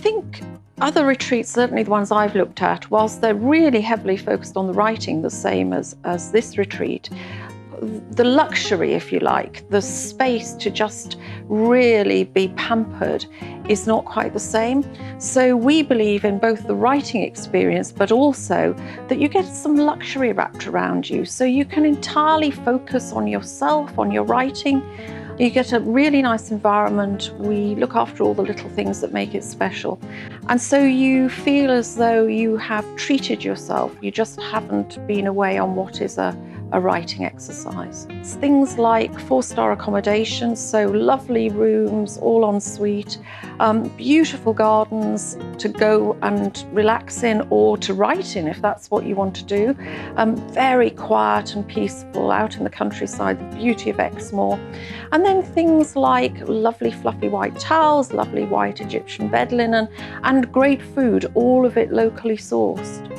think other retreats, certainly the ones I've looked at, whilst they're really heavily focused on the writing, the same as this retreat, the luxury, if you like, the space to just really be pampered is not quite the same. So we believe in both the writing experience, but also that you get some luxury wrapped around you. So you can entirely focus on yourself, on your writing. You get a really nice environment. We look after all the little things that make it special. And so you feel as though you have treated yourself. You just haven't been away on what is a writing exercise. It's things like 4-star accommodation, so lovely rooms, all en suite, beautiful gardens to go and relax in or to write in if that's what you want to do. Very quiet and peaceful out in the countryside, the beauty of Exmoor. And then things like lovely fluffy white towels, lovely white Egyptian bed linen, and great food, all of it locally sourced.